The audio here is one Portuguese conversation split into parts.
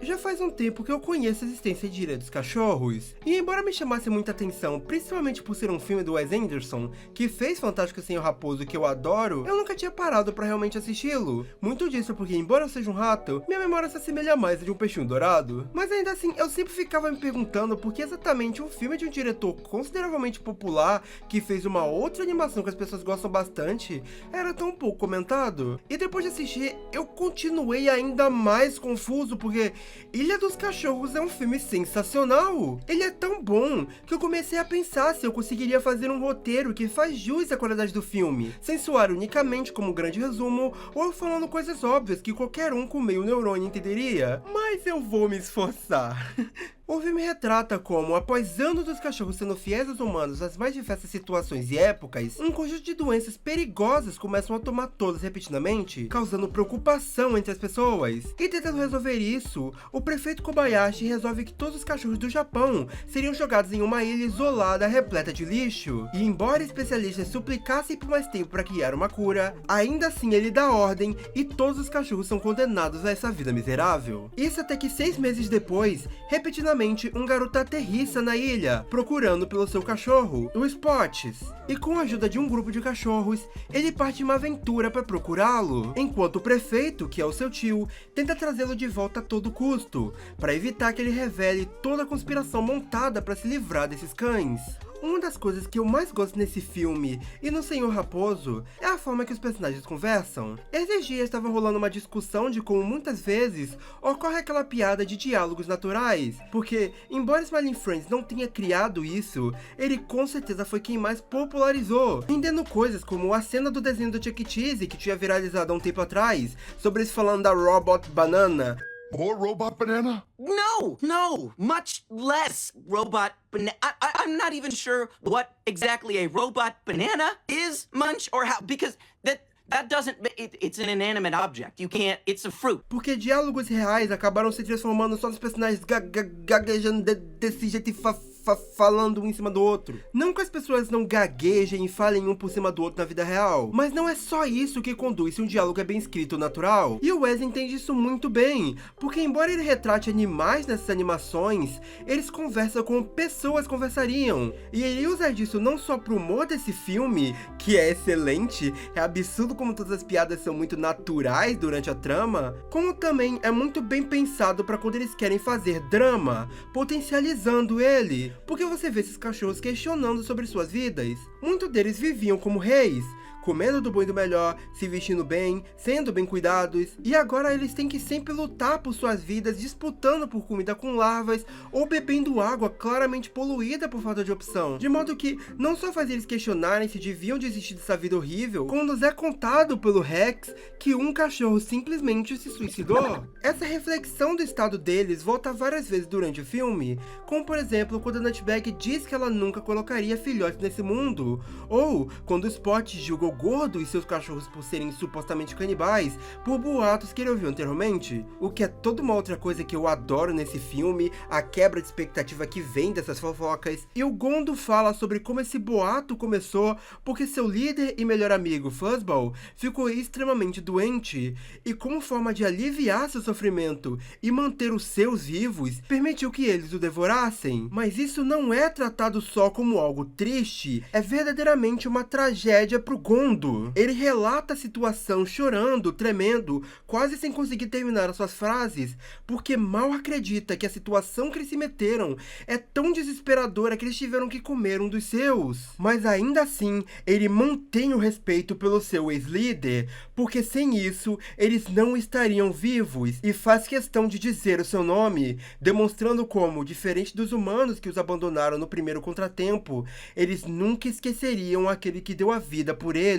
Já faz um tempo que eu conheço a existência de Ilha dos Cachorros, e embora me chamasse muita atenção, principalmente por ser um filme do Wes Anderson, que fez Fantástico Sem o Raposo, que eu adoro, eu nunca tinha parado pra realmente assisti-lo. Muito disso porque, embora eu seja um rato, minha memória se assemelha mais a de um peixinho dourado. Mas ainda assim, eu sempre ficava me perguntando por que exatamente um filme de um diretor consideravelmente popular, que fez uma outra animação que as pessoas gostam bastante, era tão pouco comentado. E depois de assistir, eu continuei ainda mais confuso, porque Ilha dos Cachorros é um filme sensacional. Ele é tão bom que eu comecei a pensar se eu conseguiria fazer um roteiro que faz jus à qualidade do filme, sem soar unicamente como um grande resumo ou falando coisas óbvias que qualquer um com meio neurônio entenderia. Mas eu vou me esforçar. O filme retrata como, após anos dos cachorros sendo fiéis aos humanos nas mais diversas situações e épocas, um conjunto de doenças perigosas começam a tomar todas repetidamente, causando preocupação entre as pessoas. E tentando resolver isso, o prefeito Kobayashi resolve que todos os cachorros do Japão seriam jogados em uma ilha isolada repleta de lixo. E embora especialistas suplicassem por mais tempo para criar uma cura, ainda assim ele dá ordem e todos os cachorros são condenados a essa vida miserável. Isso até que 6 meses depois, repetidamente um garoto aterrissa na ilha, procurando pelo seu cachorro, o Spots. E com a ajuda de um grupo de cachorros, ele parte em uma aventura para procurá-lo, enquanto o prefeito, que é o seu tio, tenta trazê-lo de volta a todo custo, para evitar que ele revele toda a conspiração montada para se livrar desses cães. Uma das coisas que eu mais gosto nesse filme e no Senhor Raposo é a forma que os personagens conversam. Esses dias estava rolando uma discussão de como muitas vezes ocorre aquela piada de diálogos naturais, porque, embora Smiling Friends não tenha criado isso, ele com certeza foi quem mais popularizou, rendendo coisas como a cena do desenho do Chuck E. Cheese que tinha viralizado há um tempo atrás, sobre eles falando da Robot Banana. More robot banana? No, much less robot banana. I'm not even sure what exactly a robot banana is, Munch, or how, because that doesn't, it's an inanimate object. You can't, it's a fruit. Porque diálogos reais acabaram se transformando só nos personagens gaguejando desse jeito e falando um em cima do outro. Não que as pessoas não gaguejem e falem um por cima do outro na vida real, mas não é só isso que conduz se um diálogo é bem escrito natural. E o Wes entende isso muito bem, porque embora ele retrate animais nessas animações, eles conversam como pessoas conversariam. E ele usa disso não só pro humor desse filme, que é excelente, é absurdo como todas as piadas são muito naturais durante a trama, como também é muito bem pensado para quando eles querem fazer drama, potencializando ele. Porque você vê esses cachorros questionando sobre suas vidas. Muitos deles viviam como reis, comendo do bom e do melhor, se vestindo bem, sendo bem cuidados, e agora eles têm que sempre lutar por suas vidas, disputando por comida com larvas ou bebendo água claramente poluída por falta de opção. De modo que não só faz eles questionarem se deviam desistir dessa vida horrível, como nos é contado pelo Rex que um cachorro simplesmente se suicidou. Essa reflexão do estado deles volta várias vezes durante o filme, como por exemplo quando a Nutbag diz que ela nunca colocaria filhotes nesse mundo, ou quando o Spot julga o Gordo e seus cachorros por serem supostamente canibais, por boatos que ele ouviu anteriormente. O que é toda uma outra coisa que eu adoro nesse filme, a quebra de expectativa que vem dessas fofocas. E o Gondo fala sobre como esse boato começou porque seu líder e melhor amigo, Fuzzball, ficou extremamente doente, e como forma de aliviar seu sofrimento e manter os seus vivos, permitiu que eles o devorassem. Mas isso não é tratado só como algo triste, é verdadeiramente uma tragédia pro Gondo. Ele relata a situação chorando, tremendo, quase sem conseguir terminar as suas frases, porque mal acredita que a situação que eles se meteram é tão desesperadora que eles tiveram que comer um dos seus. Mas ainda assim, ele mantém o respeito pelo seu ex-líder, porque sem isso, eles não estariam vivos, e faz questão de dizer o seu nome, demonstrando como, diferente dos humanos que os abandonaram no primeiro contratempo, eles nunca esqueceriam aquele que deu a vida por eles.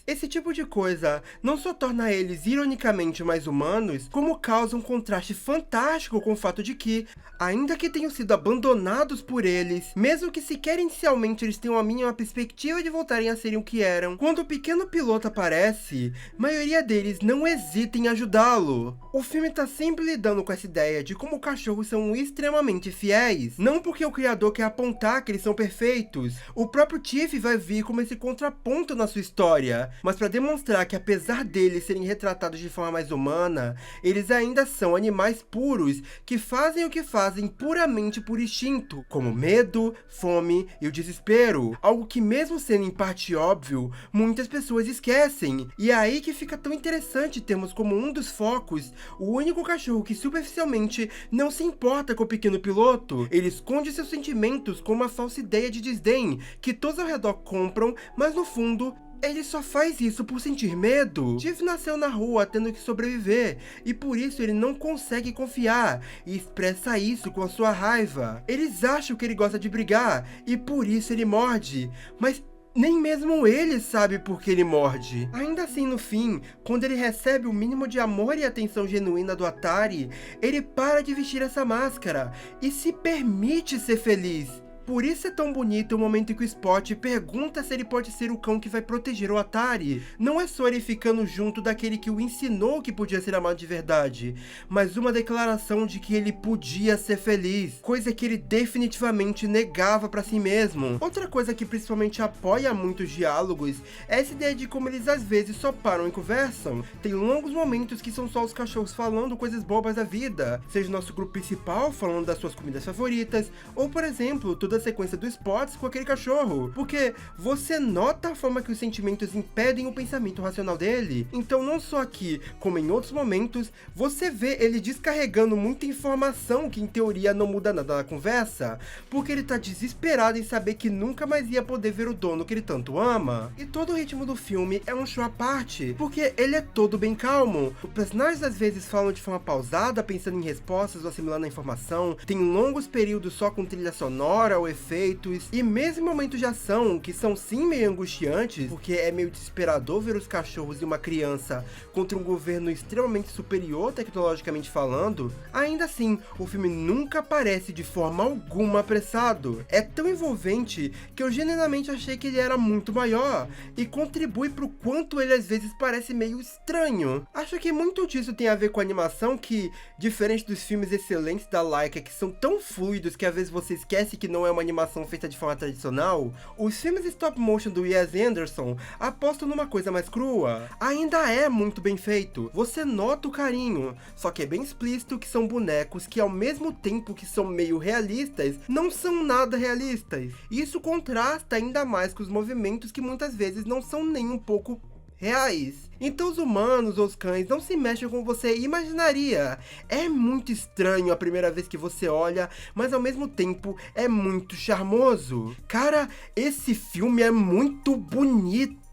Esse tipo de coisa não só torna eles ironicamente mais humanos, como causa um contraste fantástico com o fato de que, ainda que tenham sido abandonados por eles, mesmo que sequer inicialmente eles tenham a mínima perspectiva de voltarem a serem o que eram, quando o pequeno piloto aparece, a maioria deles não hesita em ajudá-lo. O filme tá sempre lidando com essa ideia de como cachorros são extremamente fiéis, não porque o criador quer apontar que eles são perfeitos, o próprio Tiff vai vir como esse contraponto na sua história, história, mas para demonstrar que apesar deles serem retratados de forma mais humana, eles ainda são animais puros que fazem o que fazem puramente por instinto, como medo, fome e o desespero, algo que mesmo sendo em parte óbvio, muitas pessoas esquecem. E é aí que fica tão interessante termos como um dos focos o único cachorro que superficialmente não se importa com o pequeno piloto. Ele esconde seus sentimentos com uma falsa ideia de desdém que todos ao redor compram, mas no fundo ele só faz isso por sentir medo. Tiff nasceu na rua tendo que sobreviver, e por isso ele não consegue confiar, e expressa isso com a sua raiva. Eles acham que ele gosta de brigar, e por isso ele morde, mas nem mesmo ele sabe por que ele morde. Ainda assim, no fim, quando ele recebe o mínimo de amor e atenção genuína do Atari, ele para de vestir essa máscara, e se permite ser feliz. Por isso é tão bonito o momento em que o Spot pergunta se ele pode ser o cão que vai proteger o Atari. Não é só ele ficando junto daquele que o ensinou que podia ser amado de verdade, mas uma declaração de que ele podia ser feliz, coisa que ele definitivamente negava pra si mesmo. Outra coisa que principalmente apoia muitos diálogos é essa ideia de como eles às vezes só param e conversam. Tem longos momentos que são só os cachorros falando coisas bobas da vida, seja o nosso grupo principal falando das suas comidas favoritas, ou por exemplo, toda a sequência dos Spots com aquele cachorro, porque você nota a forma que os sentimentos impedem o pensamento racional dele. Então não só aqui, como em outros momentos, você vê ele descarregando muita informação que em teoria não muda nada na conversa, porque ele tá desesperado em saber que nunca mais ia poder ver o dono que ele tanto ama. E todo o ritmo do filme é um show à parte, porque ele é todo bem calmo. Os personagens às vezes falam de forma pausada, pensando em respostas ou assimilando a informação, tem longos períodos só com trilha sonora ou efeitos, e mesmo em momentos de ação, que são sim meio angustiantes, porque é meio desesperador ver os cachorros e uma criança contra um governo extremamente superior tecnologicamente falando, ainda assim, o filme nunca parece de forma alguma apressado. É tão envolvente que eu genuinamente achei que ele era muito maior, e contribui pro quanto ele às vezes parece meio estranho. Acho que muito disso tem a ver com a animação que, diferente dos filmes excelentes da Laika, que são tão fluidos que às vezes você esquece que não é uma animação feita de forma tradicional, os filmes stop motion do Wes Anderson apostam numa coisa mais crua. Ainda é muito bem feito, você nota o carinho, só que é bem explícito que são bonecos que ao mesmo tempo que são meio realistas, não são nada realistas. Isso contrasta ainda mais com os movimentos que muitas vezes não são nem um pouco reais. Então os humanos ou os cães não se mexem como você imaginaria. É muito estranho a primeira vez que você olha, mas ao mesmo tempo é muito charmoso. Cara, esse filme é muito bonito.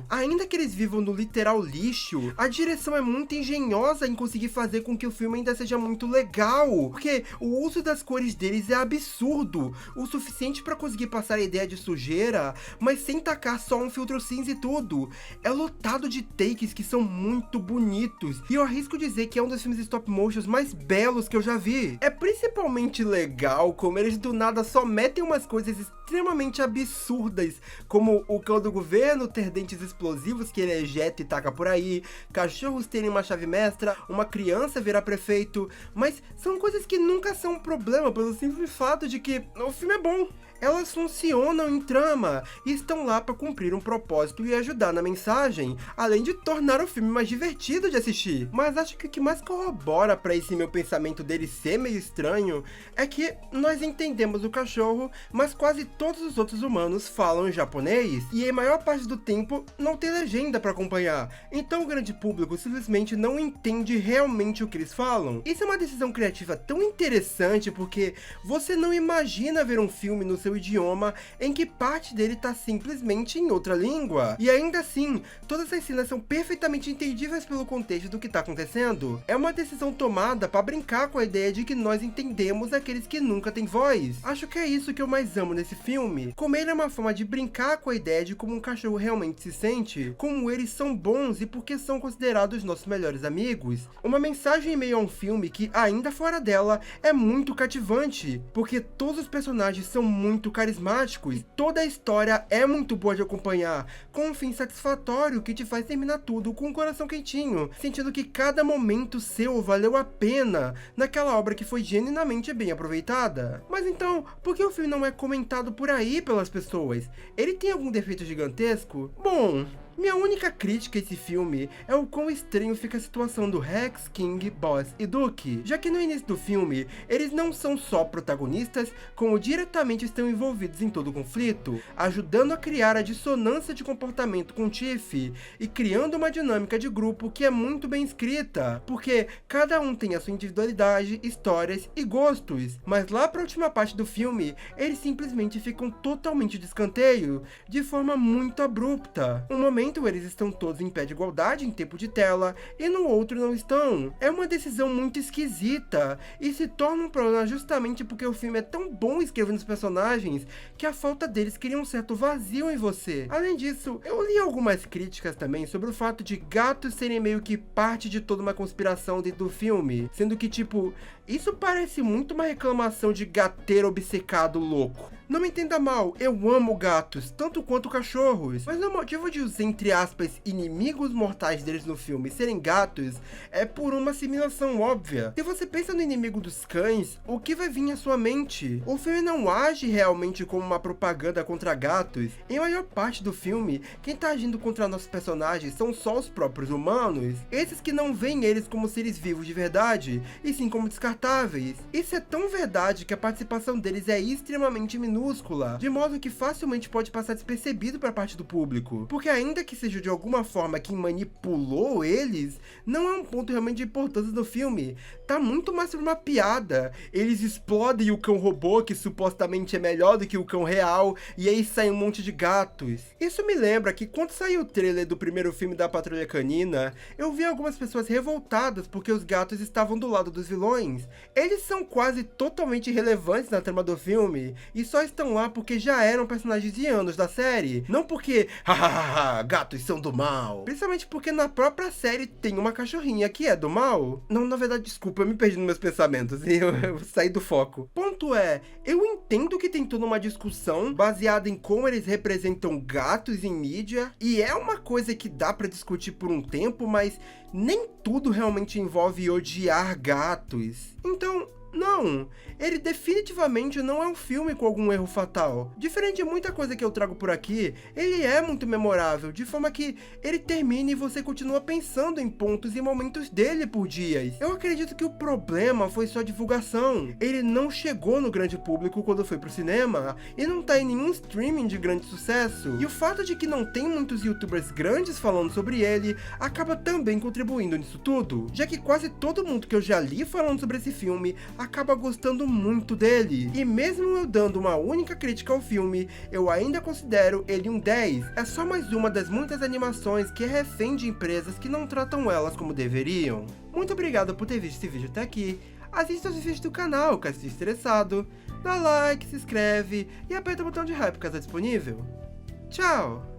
Ainda que eles vivam no literal lixo, a direção é muito engenhosa em conseguir fazer com que o filme ainda seja muito legal, porque o uso das cores deles é absurdo, o suficiente para conseguir passar a ideia de sujeira, mas sem tacar só um filtro cinza e tudo. É lotado de takes que são muito bonitos, e eu arrisco dizer que é um dos filmes stop motion mais belos que eu já vi. É principalmente legal como eles do nada só metem umas coisas extremamente absurdas, como o cão do governo ter dentes explosivos que ele ejeta e taca por aí, cachorros terem uma chave mestra, uma criança virar prefeito, mas são coisas que nunca são um problema pelo simples fato de que o filme é bom. Elas funcionam em trama e estão lá para cumprir um propósito e ajudar na mensagem, além de tornar o filme mais divertido de assistir. Mas acho que o que mais corrobora para esse meu pensamento dele ser meio estranho é que nós entendemos o cachorro, mas quase todos os outros humanos falam em japonês, e a maior parte do tempo não tem legenda para acompanhar, então o grande público simplesmente não entende realmente o que eles falam. Isso é uma decisão criativa tão interessante porque você não imagina ver um filme no seu idioma em que parte dele tá simplesmente em outra língua. E ainda assim, todas as cenas são perfeitamente entendíveis pelo contexto do que tá acontecendo. É uma decisão tomada para brincar com a ideia de que nós entendemos aqueles que nunca têm voz. Acho que é isso que eu mais amo nesse filme. Como ele é uma forma de brincar com a ideia de como um cachorro realmente se sente, como eles são bons e porque são considerados nossos melhores amigos. Uma mensagem em meio a um filme que, ainda fora dela, é muito cativante, porque todos os personagens são muito carismáticos e toda a história é muito boa de acompanhar, com um fim satisfatório que te faz terminar tudo com o coração quentinho, sentindo que cada momento seu valeu a pena naquela obra que foi genuinamente bem aproveitada. Mas então, por que o filme não é comentado por aí pelas pessoas? Ele tem algum defeito gigantesco? Bom, Minha única crítica a esse filme é o quão estranho fica a situação do Rex, King, Boss e Duke, já que no início do filme, eles não são só protagonistas, como diretamente estão envolvidos em todo o conflito, ajudando a criar a dissonância de comportamento com Tiff e criando uma dinâmica de grupo que é muito bem escrita, porque cada um tem a sua individualidade, histórias e gostos, mas lá pra última parte do filme, eles simplesmente ficam totalmente de escanteio, de forma muito abrupta. Um momento eles estão todos em pé de igualdade em tempo de tela, e no outro não estão. É uma decisão muito esquisita, e se torna um problema justamente porque o filme é tão bom escrevendo os personagens, que a falta deles cria um certo vazio em você. Além disso, eu li algumas críticas também sobre o fato de gatos serem meio que parte de toda uma conspiração dentro do filme, sendo que tipo, isso parece muito uma reclamação de gateiro obcecado louco. Não me entenda mal, eu amo gatos, tanto quanto cachorros, mas o motivo de os, entre aspas, inimigos mortais deles no filme serem gatos é por uma assimilação óbvia. Se você pensa no inimigo dos cães, o que vai vir à sua mente? O filme não age realmente como uma propaganda contra gatos. Em maior parte do filme, quem tá agindo contra nossos personagens são só os próprios humanos, esses que não veem eles como seres vivos de verdade, e sim como descartáveis. Isso é tão verdade que a participação deles é extremamente minúscula, de modo que facilmente pode passar despercebido para parte do público, porque ainda que seja de alguma forma quem manipulou eles, não é um ponto realmente de importância do filme, tá muito mais sobre uma piada. Eles explodem o cão robô, que supostamente é melhor do que o cão real, e aí sai um monte de gatos. Isso me lembra que quando saiu o trailer do primeiro filme da Patrulha Canina, eu vi algumas pessoas revoltadas porque os gatos estavam do lado dos vilões. Eles são quase totalmente irrelevantes na trama do filme, e só estão lá porque já eram personagens de anos da série, não porque, hahaha, gatos são do mal. Principalmente porque na própria série tem uma cachorrinha que é do mal. Não, na verdade, desculpa, eu me perdi nos meus pensamentos e eu saí do foco. Ponto é, eu entendo que tem toda uma discussão baseada em como eles representam gatos em mídia, e é uma coisa que dá pra discutir por um tempo, mas nem tudo realmente envolve odiar gatos. Então, não, ele definitivamente não é um filme com algum erro fatal. Diferente de muita coisa que eu trago por aqui, ele é muito memorável, de forma que ele termina e você continua pensando em pontos e momentos dele por dias. Eu acredito que o problema foi só a divulgação. Ele não chegou no grande público quando foi pro cinema, e não tá em nenhum streaming de grande sucesso. E o fato de que não tem muitos youtubers grandes falando sobre ele, acaba também contribuindo nisso tudo, já que quase todo mundo que eu já li falando sobre esse filme acaba gostando muito dele. E mesmo eu dando uma única crítica ao filme, eu ainda considero ele um 10. É só mais uma das muitas animações que é refém de empresas que não tratam elas como deveriam. Muito obrigado por ter visto esse vídeo até aqui. Assista os vídeos do canal caso esteja interessado. Dá like, se inscreve e aperta o botão de hype caso é disponível. Tchau!